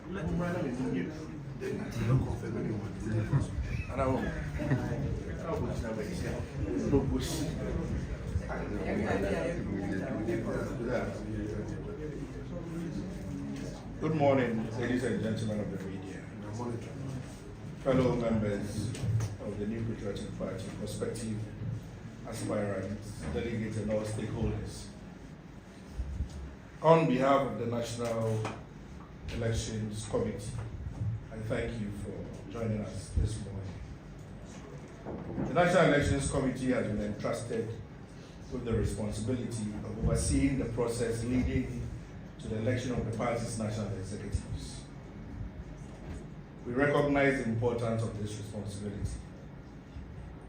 Good morning, ladies and gentlemen of the media, fellow members of the new Patriotic Party, prospective aspirants, delegates, and all stakeholders. On behalf of the National Elections Committee, I thank you for joining us this morning. The National Elections Committee has been entrusted with the responsibility of overseeing the process leading to the election of the party's national executives. We recognize the importance of this responsibility.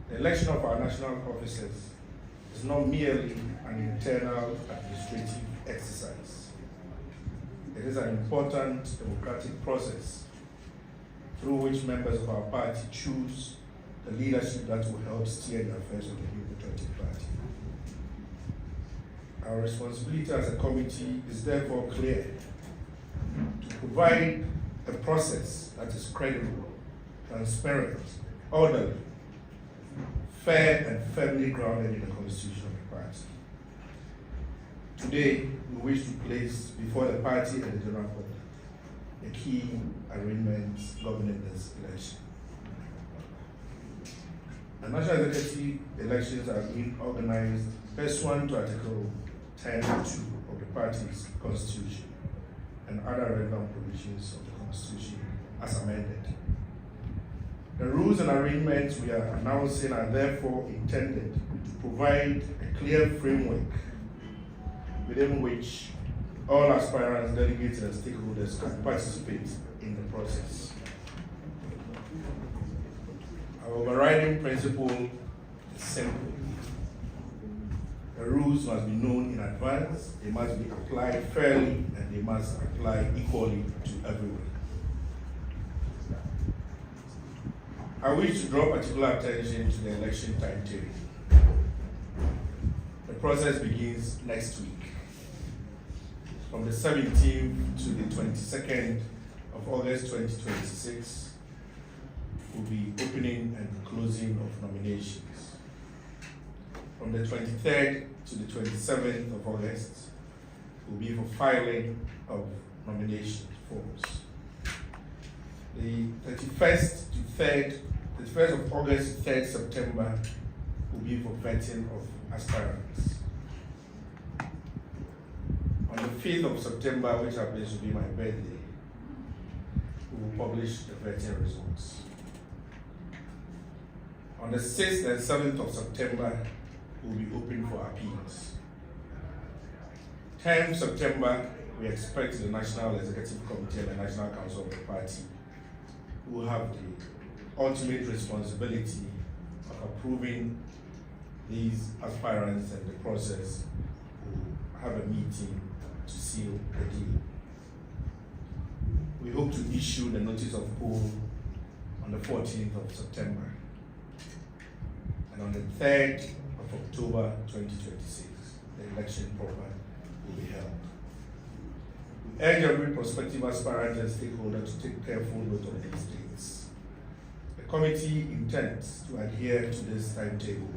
The election of our national officers is not merely an internal administrative exercise. It is an important democratic process through which members of our party choose the leadership that will help steer the affairs of the new Patriotic Party. Our responsibility as a committee is therefore clear: to provide a process that is credible, transparent, orderly, fair, and firmly grounded in the constitution of the party. Today, we wish to place before the party and the general public the key arrangements governing this election. The national executive elections are being organized pursuant to Article 10.2 of the party's constitution and other relevant provisions of the constitution as amended. The rules and arrangements we are announcing are therefore intended to provide a clear framework within which all aspirants, delegates, and stakeholders can participate in the process. Our overriding principle is simple. The rules must be known in advance, they must be applied fairly, and they must apply equally to everyone. I wish to draw particular attention to the election timetable. The process begins next week. From the 17th to the 22nd of August 2026, will be opening and closing of nominations. From the 23rd to the 27th of August will be for filing of nomination forms. The 31st of August, 3rd September will be for vetting of aspirants. On the 5th of September, which happens to be my birthday, we will publish the vetting results. On the 6th and 7th of September, will be open for appeals. 10th September, we expect the National Executive Committee and the National Council of the party, who will have the ultimate responsibility of approving these aspirants and the process, will have a meeting to seal the deal. We hope to issue the notice of poll on the 14th of September. And on the 3rd of October 2026, the election proper will be held. We urge every prospective aspirant and stakeholder to take careful note of these dates. The committee intends to adhere to this timetable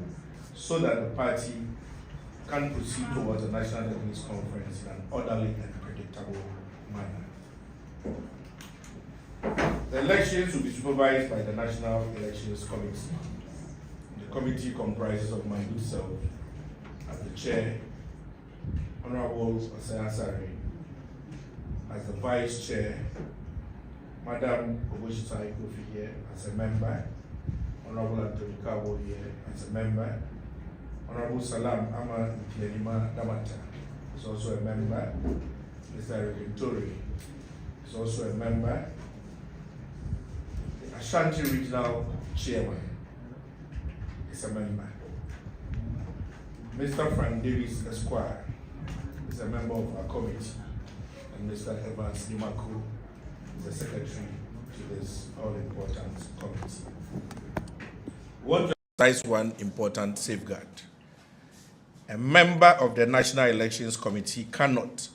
so that the party can proceed towards a national delegates conference in an orderly and predictable manner. The elections will be supervised by the National Elections Committee. The committee comprises of my good self as the chair, Honorable Osayasari as the vice chair, Madam Oboshitai Kofi here as a member, Honorable Anthony Kabo here as a member, Honorable Salam Ama Ntianima Damata is also a member, Mr. Electoral is also a member, the Ashanti Regional Chairman is a member, Mr. Frank Davis Esquire is a member of our committee, and Mr. Evans Nimaku is the secretary to this all-important committee. We want to emphasize one important safeguard. A member of the National Elections Committee cannot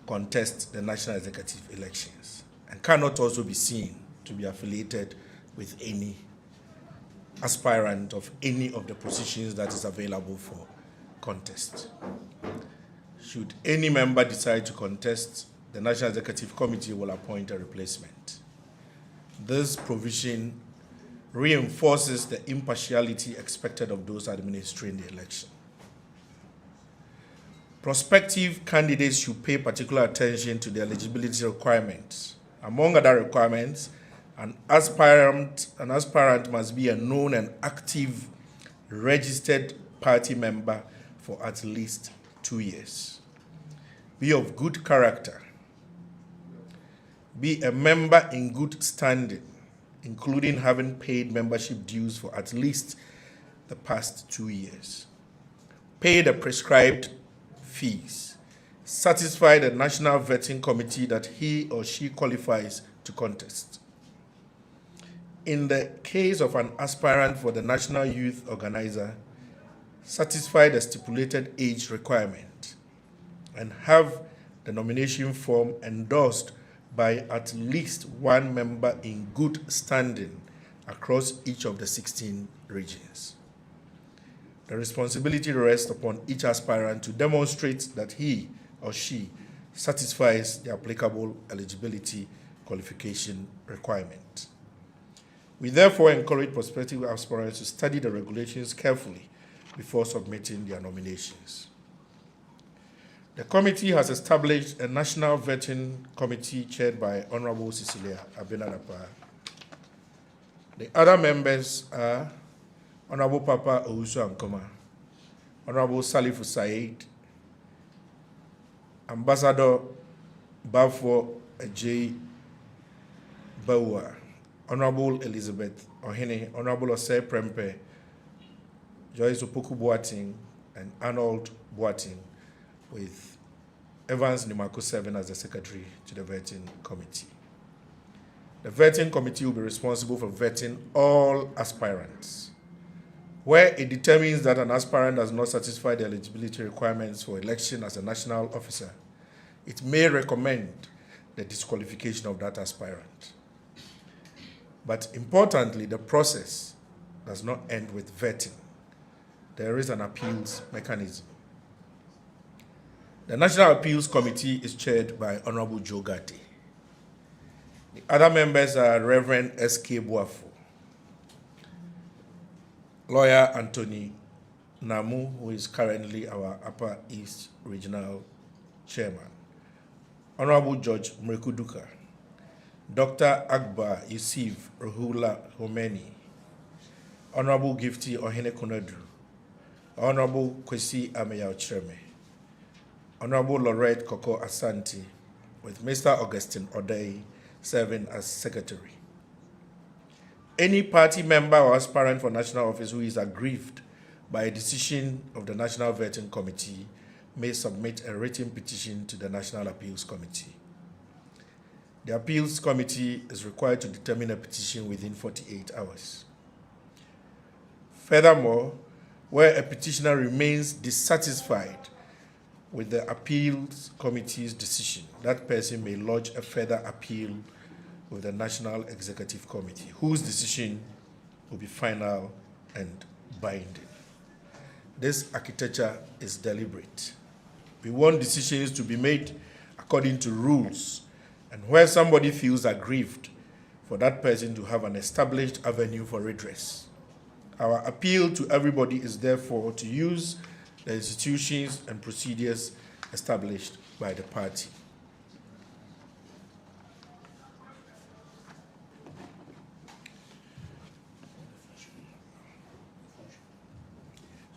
contest the National Executive elections. and cannot also be seen to be affiliated with any aspirant of any of the positions that is available for contest. Should any member decide to contest, the National Executive Committee will appoint a replacement. This provision reinforces the impartiality expected of those administering the election. Prospective candidates should pay particular attention to the eligibility requirements. Among other requirements, an aspirant must be a known and active registered party member for at least 2 years, be of good character, be a member in good standing, including having paid membership dues for at least the past 2 years, pay the prescribed fees, satisfy the National Vetting Committee that he or she qualifies to contest. In the case of an aspirant for the National Youth Organizer, satisfy the stipulated age requirement and have the nomination form endorsed by at least one member in good standing across each of the 16 regions. The responsibility rests upon each aspirant to demonstrate that he or she satisfies the applicable eligibility qualification requirement. We therefore encourage prospective aspirants to study the regulations carefully before submitting their nominations. The committee has established a National Vetting Committee chaired by Honorable Cecilia Abenadapa. The other members are Honorable Papa Owusu Ankoma, Honorable Salifu Said, Ambassador Bafo J. Bawa, Honorable Elizabeth Ohene, Honorable Osei Prempe, Joyce Opoku Boateng, and Arnold Boateng, with Evans Nimako serving as the Secretary to the Vetting Committee. The Vetting Committee will be responsible for vetting all aspirants. Where it determines that an aspirant does not satisfy the eligibility requirements for election as a national officer, it may recommend the disqualification of that aspirant. But importantly, the process does not end with vetting. There is an appeals mechanism. The National Appeals Committee is chaired by Honorable Joe Gatti. The other members are Reverend S.K. Boafo, Lawyer Anthony Namu, who is currently our Upper East Regional Chairman, Honorable George Mrekuduka, Dr. Akbar Yusuf Ruhula Homeni, Honorable Gifty Ohene Kunadu, Honorable Kwesi Ameya Ochreme, Honorable Lorette Koko Asante, with Mr. Augustine Odei serving as Secretary. Any party member or aspirant for national office who is aggrieved by a decision of the National Vetting Committee may submit a written petition to the National Appeals Committee. The Appeals Committee is required to determine a petition within 48 hours. Furthermore, where a petitioner remains dissatisfied with the Appeals Committee's decision, that person may lodge a further appeal with the National Executive Committee, whose decision will be final and binding. This architecture is deliberate. We want decisions to be made according to rules, and where somebody feels aggrieved, for that person to have an established avenue for redress. Our appeal to everybody is therefore to use the institutions and procedures established by the party.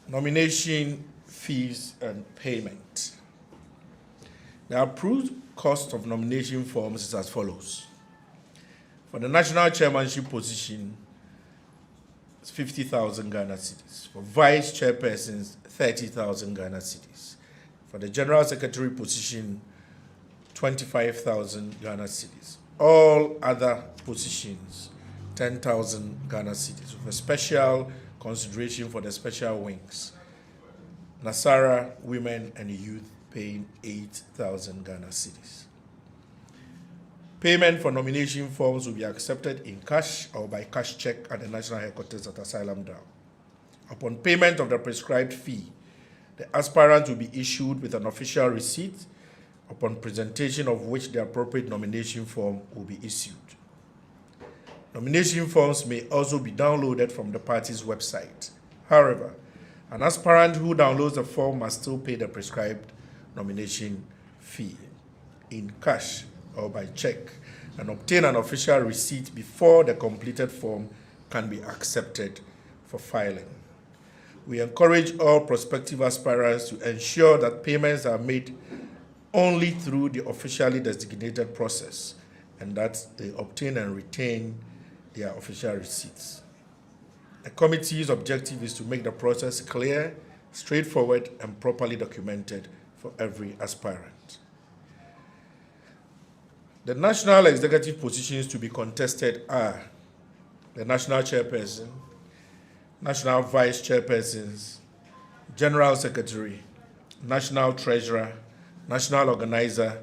Nomination fees and payment. The approved cost of nomination forms is as follows. For the national chairmanship position, it's 50,000 Ghana cedis. For vice chairpersons, 30,000 Ghana cedis. For the general secretary position, 25,000 Ghana cedis. All other positions, 10,000 Ghana cedis, with a special consideration for the special wings. Nasara, women and youth paying 8,000 Ghana cedis. Payment for nomination forms will be accepted in cash or by cash check at the National Headquarters at Asylum Down. Upon payment of the prescribed fee, the aspirant will be issued with an official receipt, upon presentation of which the appropriate nomination form will be issued. Nomination forms may also be downloaded from the party's website. However, an aspirant who downloads the form must still pay the prescribed nomination fee in cash or by check and obtain an official receipt before the completed form can be accepted for filing. We encourage all prospective aspirants to ensure that payments are made only through the officially designated process and that they obtain and retain their official receipts. The committee's objective is to make the process clear, straightforward, and properly documented for every aspirant. The national executive positions to be contested are the national chairperson, national vice chairpersons, general secretary, national treasurer, national organizer,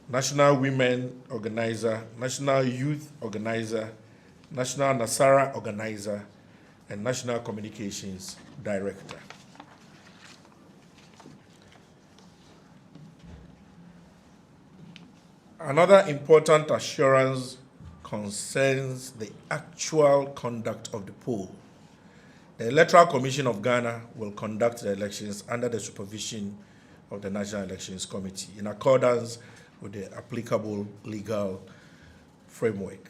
national women organizer, national youth organizer, national Nasara organizer, and national communications director. Another important assurance concerns the actual conduct of the poll. The Electoral Commission of Ghana will conduct the elections under the supervision of the National Elections Committee in accordance with the applicable legal framework.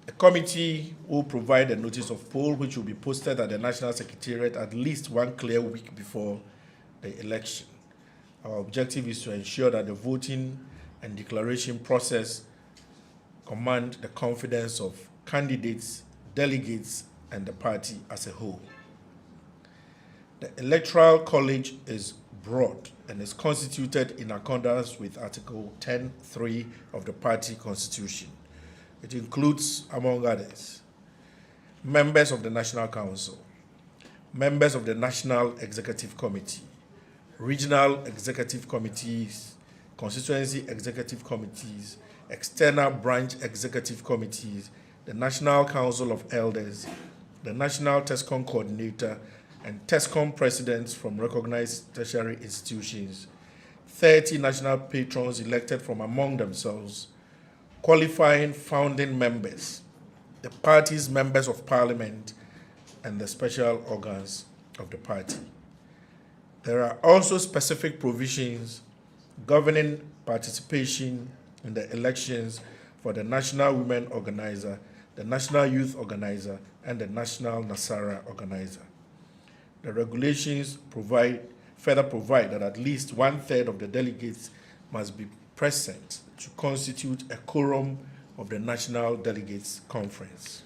The committee will provide a notice of poll which will be posted at the National Secretariat at least one clear week before the election. Our objective is to ensure that the voting and declaration process command the confidence of candidates, delegates, and the party as a whole. The Electoral College is broad and is constituted in accordance with Article 10(3) of the party constitution. It includes, among others, members of the National Council, members of the National Executive Committee, regional executive committees, constituency executive committees, external branch executive committees, the National Council of Elders, the National TESCOM Coordinator, and TESCOM presidents from recognized tertiary institutions, 30 national patrons elected from among themselves, qualifying founding members, the party's members of parliament, and the special organs of the party. There are also specific provisions governing participation in the elections for the National Women Organizer, the National Youth Organizer, and the National Nasara Organizer. The regulations further provide that at least 1/3 of the delegates must be present to constitute a quorum of the National Delegates Conference.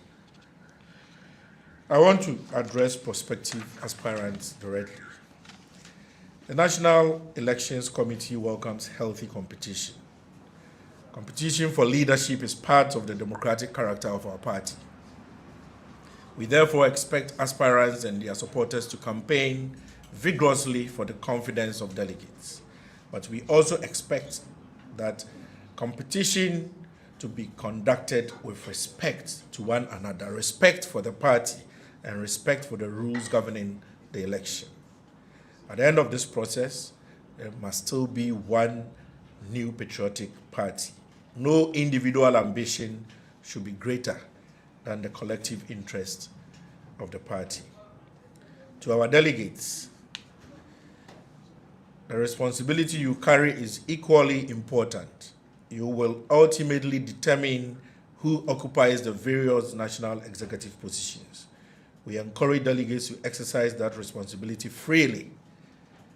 I want to address prospective aspirants directly. The National Elections Committee welcomes healthy competition. Competition for leadership is part of the democratic character of our party. We therefore expect aspirants and their supporters to campaign vigorously for the confidence of delegates. But we also expect that competition to be conducted with respect to one another, respect for the party, and respect for the rules governing the election. At the end of this process, there must still be one new patriotic party. No individual ambition should be greater than the collective interest of the party. To our delegates, the responsibility you carry is equally important. You will ultimately determine who occupies the various national executive positions. We encourage delegates to exercise that responsibility freely,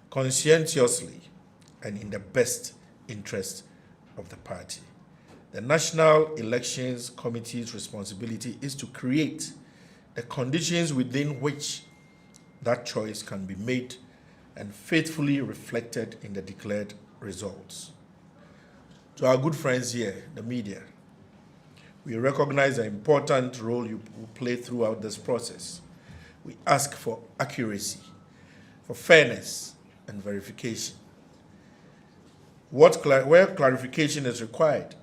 conscientiously, and in the best interest of the party. The National Elections Committee's responsibility is to create the conditions within which that choice can be made and faithfully reflected in the declared results. To our good friends here, the media, we recognize the important role you play throughout this process. We ask for accuracy, for fairness, and verification. Where clarification is required,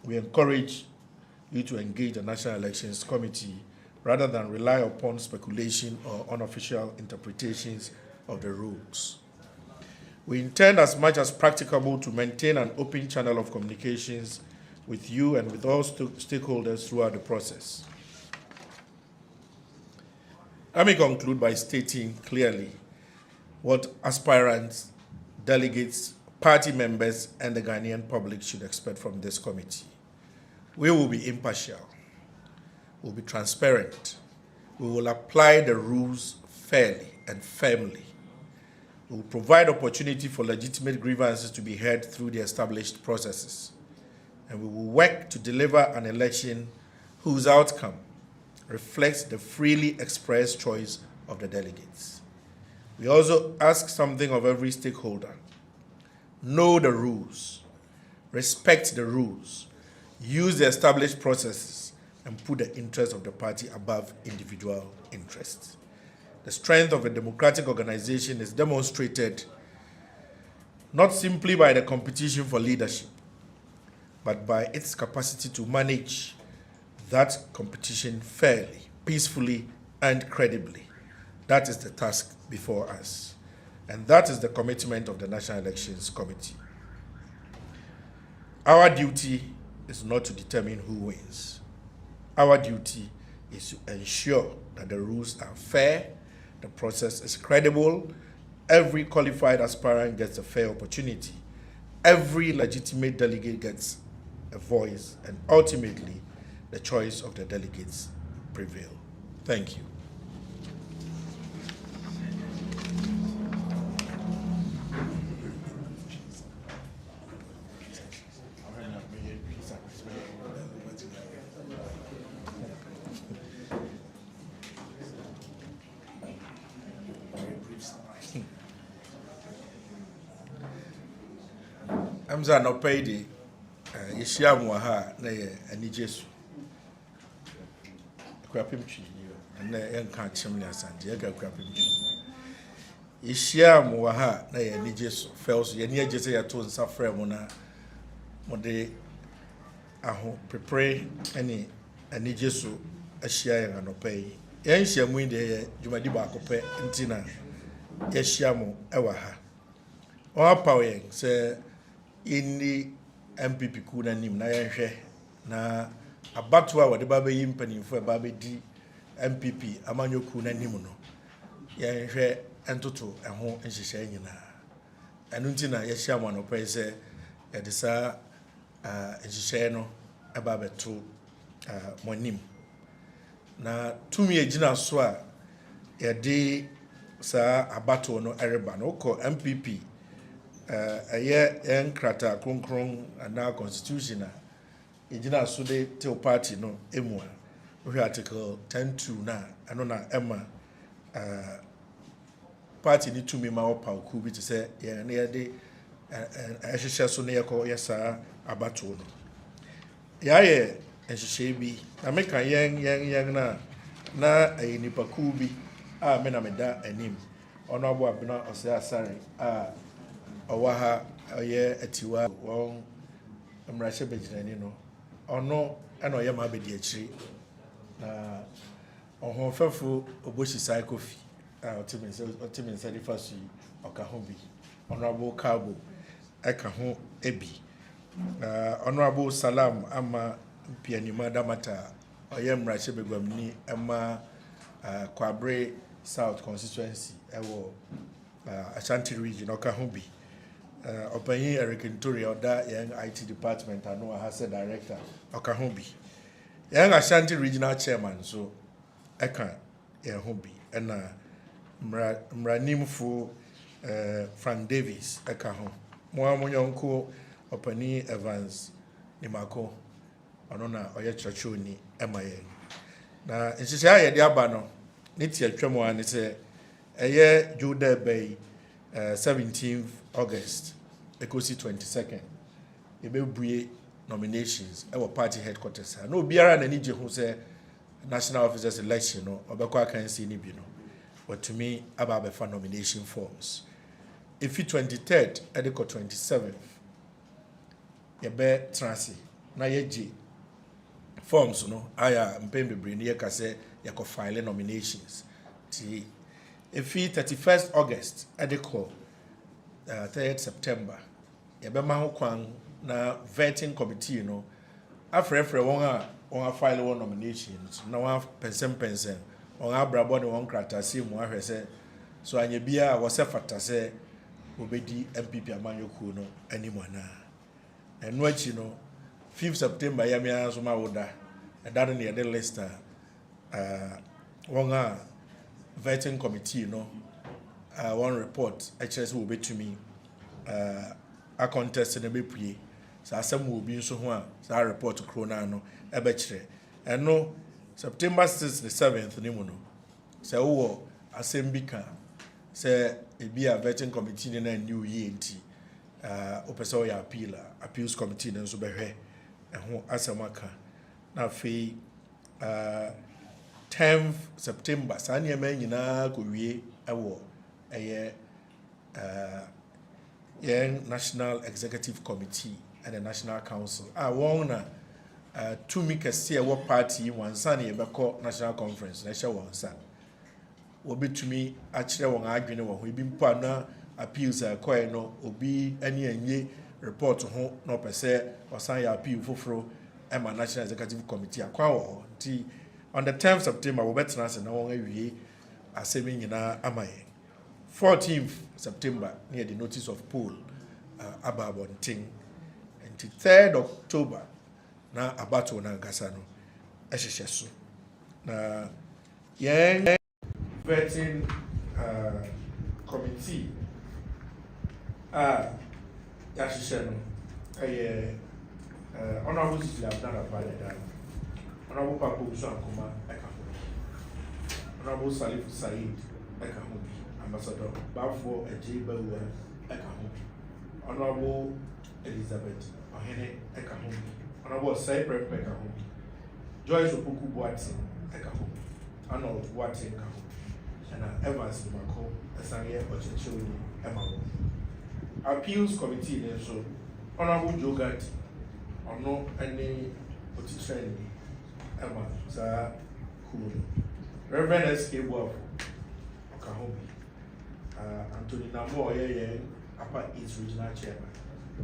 we encourage you to engage the National Elections Committee rather than rely upon speculation or unofficial interpretations of the rules. We intend as much as practicable to maintain an open channel of communications with you and with all stakeholders throughout the process. Let me conclude by stating clearly what aspirants, delegates, party members, and the Ghanaian public should expect from this committee. We will be impartial. We will be transparent. We will apply the rules fairly and firmly. We will provide opportunity for legitimate grievances to be heard through the established processes. And we will work to deliver an election whose outcome reflects the freely expressed choice of the delegates. We also ask something of every stakeholder. Know the rules, respect the rules, use the established processes, and put the interests of the party above individual interests. The strength of a democratic organization is demonstrated not simply by the competition for leadership, but by its capacity to manage that competition fairly, peacefully, and credibly. That is the task before us. And that is the commitment of the National Elections Committee. Our duty is not to determine who wins. Our duty is to ensure that the rules are fair, the process is credible, every qualified aspirant gets a fair opportunity, every legitimate delegate gets a voice, and ultimately, the choice of the delegates prevail. Thank you. I'm saying no pay the yeshia muha na ye ani Jesu. Kwapim twi na ye nka kyem ne asante ye ga kwapim twi. Yeshia muha na ye ani Jesu. Fells ye ne agese ye to nsa frɛ mu na mo de aho prepare ani Jesu ahyia ye anopa yi. Ye nhia mu de ye dwumadi ba akopɛ ntina ye hyia mu ewa ha. O apa ye se inni NPP ku na nim na yenhwe na abato a wode baba yi mpanimfo baba di NPP amanyoku na nim no yenhwe entoto eho nhyehyɛ nyina anu nti na yɛhyia mo no pɛ sɛ yɛde saa nhyehyɛ no aba beto mo nim na tumi agina so a yɛde saa abato no ɛreba no kɔ NPP enkrata kronkron na constitution ejina so de till party no emu a article 10(2) na ano na ema party ni tumi ma opa ku bi te se ye na ye de ehhehye so na ye ko yesa abato no ya ye ehhehye bi na meka yen na nipa ku bi a me na meda anim ono abo abena ose asare a owaha oye atiwa won mrahye bejirani no ono ana oye ma bedi akiri na ohon fefo oboshi psychophy otimin se difasu oka ho bi honorable cabo eka ho ebi honorable salam ama pianima damata oye mrahye begwamni ema kwabre south constituency ewo Ashanti region oka ho bi Opanyin Eric Ntori oda young IT department and no has a director Okahobi. Young Ashanti regional chairman so eka Hobi and Mranim for Frank Davis eka ho. Moamonyanko Opanyin Evans Nimako onona oye chachoni emayen. Na nsisia ye dia ba no ne tie twemo an se eye Juda Bay 17th August, Ekosi 22nd. Ebebue nominations our party headquarters. No biara na nije ho say national officers election no obekwa kan si ni bi no. But to me about the nomination forms. If 23rd, edeko 27th. Yebe transi na yɛgye forms no aya mpɛn bebree ne yɛka sɛ yɛkɔ file nominations ti efi 31st August ɛde kɔ 3rd September yɛbɛma ho kwan na vetting committee no afrɛfrɛ wɔn a wɔn file wɔn nominations na wɔn pɛnsɛmpɛnsɛm wɔn abrabɔ ne wɔn kratase mu ahwɛ sɛ so anya bia wɔsɛ fata sɛ obedi NPP amanyokuo no anim ana ɛno akyi no 5th September yamia so ma woda ɛda no ne yɛde list a wɔn a vetting committee no one report ɛkyerɛ sɛ wɔbɛtumi a contest na bɛpue saa asɛm wɔ obi nso ho a saa report koro na no ɛbɛkyerɛ ɛno September 6th ne 7th ne mu no sɛ wowɔ asɛm bi ka sɛ ebi a vetting committee ne na new year nti opɛ sɛ ɔyɛ appeal a appeals committee ne nso bɛhwɛ ɛho asɛm aka na afei 10th September saa nneɛma nyinaa kɔwie ɛwɔ ɛyɛ yɛn National Executive Committee and the National Council wɔn na tumi kɛseɛ ɛwɔ party wansa ne yɛbɛkɔ National Conference na ɛhyɛ wɔn nsa wɔbɛtumi akyerɛ wɔn adwene wɔ ho ebi mpo na appeals a ɛkɔɛ no obi ani anye report ho na ɔpɛ sɛ ɔsan yɛ appeal foforɔ ɛma National Executive Committee akwa wɔ hɔ nti on the 10th September wɔbɛtena ase na wɔn awie asɛm nyinaa ama yɛn 14th September near the notice of poll aba abɔnten nti 3rd October na abato na nkasa no ɛhyehyɛ so na yɛn vetting committee yɛahyehyɛ no ɛyɛ honorable Sisi Abdallah Abadeda, honorable Papo Usuankoma ɛka ho, honorable Salif Said ɛka ho bi, ambassador Bafo Eji Bawua ɛka ho bi, honorable Elizabeth Ohene ɛka ho bi, honorable Cypress ɛka ho bi, Joyce Opoku Boateng ɛka ho bi, Arnold Boateng ɛka ho bi, ɛna Evans Mako ɛsan yɛ ɔkyerɛkyerɛni ɛma ho. Appeals committee ne nso honorable Jogati ɔno ɛne ɔtikyerɛni ɛma saa kuo no. Reverend S.K. Boafo ɔka ho bi, Anthony Namo ɔyɛ yɛn Upper East Regional Chairman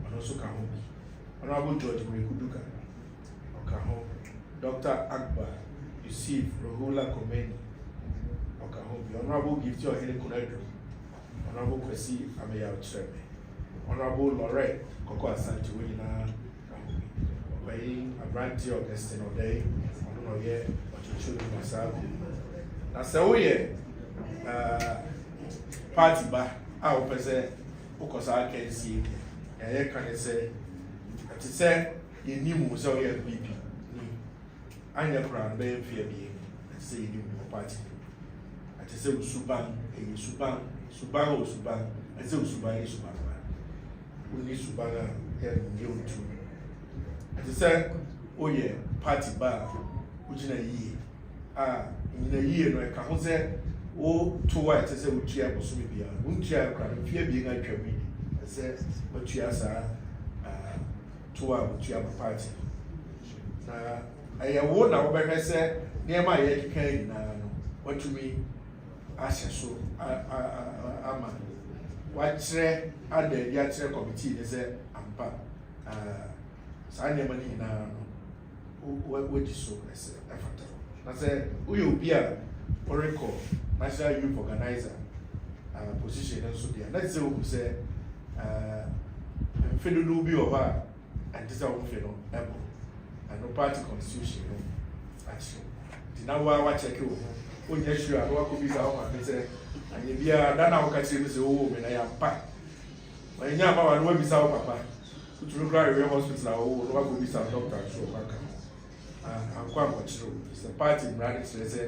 ɔno nso ka ho bi, honorable George Mwekuduka ɔka ho, Dr. Akbar Yusuf Rohula Komeni ɔka ho bi, honorable Gifty Ohene Kunadu, honorable Kwesi Ameya Ochreme, honorable Lorette Koko Asante Wenina Obayi Abranti Augustine Odei ɔno ɔyɛ ɔkyerɛkyerɛni Masaku na sɛ woyɛ party ba a wopɛ sɛ wokɔ saa kɛnsie yɛyɛ ka ne sɛ ɛte sɛ yɛnim sɛ woyɛ NPP ni anyɛ koraa no bɛyɛ mfeɛ bie ɛte sɛ yɛnim wɔ party ɛte sɛ wosuban ɛyɛ suban o suban ɛte sɛ wosuban yɛ suban ba wonni suban a yɛnyɛ wotu ɛte sɛ woyɛ party ba a wogyina yie a nyina yie no ɛka ho sɛ woto a ɛte sɛ wotua bosome biara wontua koraa no mfeɛ bie atwa mu yi ɛsɛ watua saa to a wotua ma party na ɛyɛ wo na wobɛhwɛ sɛ nneɛma a yɛkeka nyinaa no watumi ahyɛ so ama wakyerɛ adaadi akyerɛ committee ne sɛ ampa saa nneɛma no nyinaa no wadi so ɛsɛ ɛfata na sɛ woyɛ obi a wɔrekɔ national youth organizer position no nso deɛ na sɛ wohu sɛ mfe dodoɔ bi wɔ hɔ a ɛnte sɛ wo mfe no ɛbɔ ɛno party constitution no akyerɛ nti na wakyɛke wo ho wonyɛ sure a na wakɔ bisa wo maame sɛ anyɛ biara da na woka kyerɛ me sɛ wowɔ me na yɛampa ɔnyɛ ama wa no wabisa wo papa wotumi koraa yɛwɛ hospital a wɔwɔ no wakɔ bisa wo doctor nso ɔkaka ankɔ ankɔkyerɛ wo sɛ party mmara no kyerɛ sɛ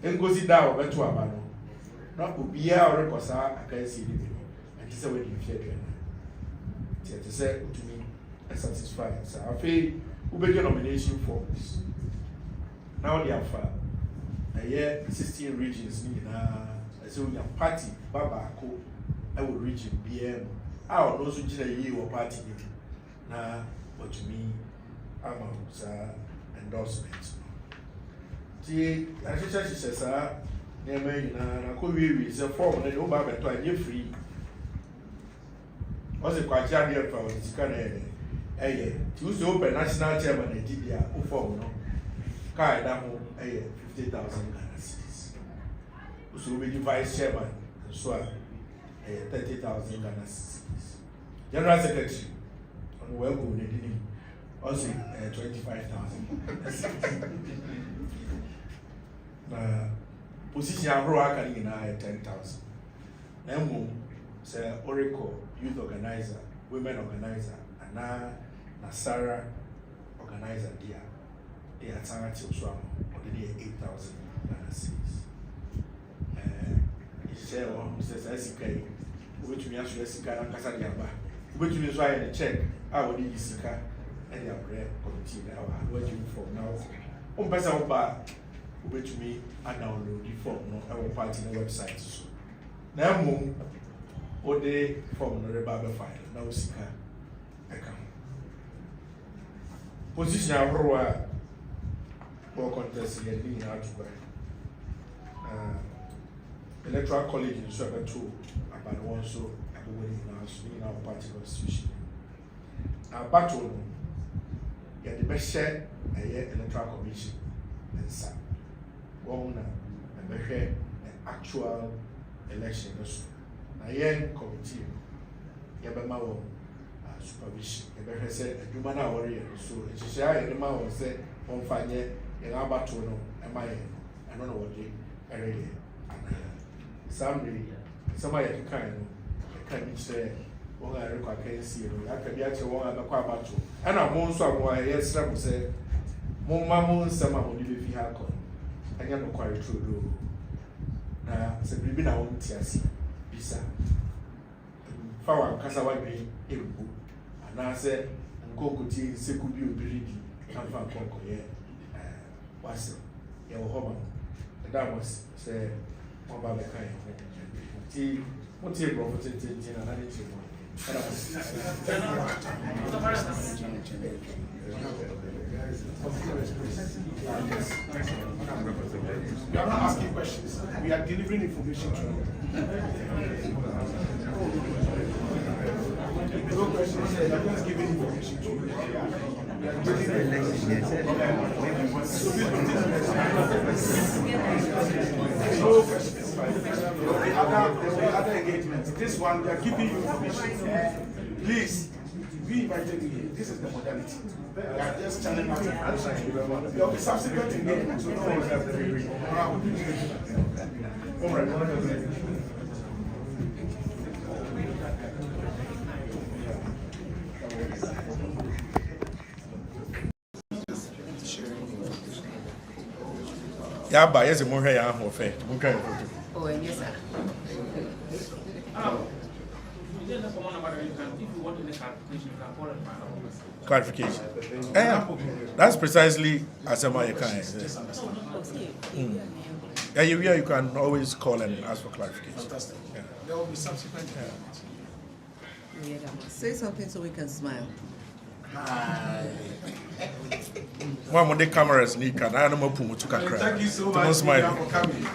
ɛnkosi da a wɔbɛto aba no na obiara ɔrekɔ saa akansie no bi no ɛnte sɛ wadi mfeɛ aduana nti ɛte sɛ wotumi satisfy saa afei wobɛgye nomination forms na wode afa ɛyɛ 16 regions no nyinaa ɛsɛ wonya party ba baako ɛwɔ region biara mu a ɔno nso gyina yie wɔ party no mu na watumi endorsement. The Association says, near me, and I could be a form and over to a new free. Was a quite young year for this kind of Tuesday open national chairman and Gidia, who form no Kai Damo, 50,000 Ghana cedis. So we vice chairman, so 30,000 Ghana cedis. General Secretary, on well good, also 25,000. Position I can 10,000. Nemo say Oracle youth organizer, women organizer, and now Nasara organizer dear. They are targeted to or the 8,000 cedis. He said, says SK, which me as Jessica and Casadiaba, which means why the check. I would need Sika and their bread committee now. What you for now? Person back. Which me I download the form no our party the website so. Now move all the form no rebel file now sika account. Position ahorowa for contest here ni na to Electoral college in so about two about one so abowani na so ni na party constitution. Now battle no ya the best share electoral commission and sa one and actual election. Now, committee, Yabama supervision. You said a human warrior. So, it's a share the man was said on fire in Abatono, and my I don't know what they are. Somebody can say, well, I can see you. I can be at one at the Quabato. And I'm also yes, I say, Mamma, some of the vehicle. I am quite true. Now, it's a baby now, Tiasi, Bisa. Fawa Casawa, and I said, and go to tea, Sekubu, Biridi, and Fan Conco, was your home. And that was, say, about the kind of tea, what's your profit in and I didn't see one. We are not asking questions. We are delivering information to you. No questions. We are just giving information to you. No questions. Other engagements. This one, we are giving you information. Please, we invited you here. This is the modality. We are just channeling out information. There will be subsequent engagements. So no one will have to agree. All right. Yeah, but yes, more hair and more fair. Okay. Oh, and yes, sir. Clarification. That's precisely as a my kind. Yeah, you can always call and ask for clarification. Fantastic. Yeah. There will be subsequent. Say something so we can smile. One of the cameras need can I know to cry. Thank you so much for coming.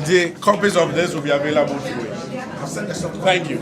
The copies of this will be available to you. Thank you.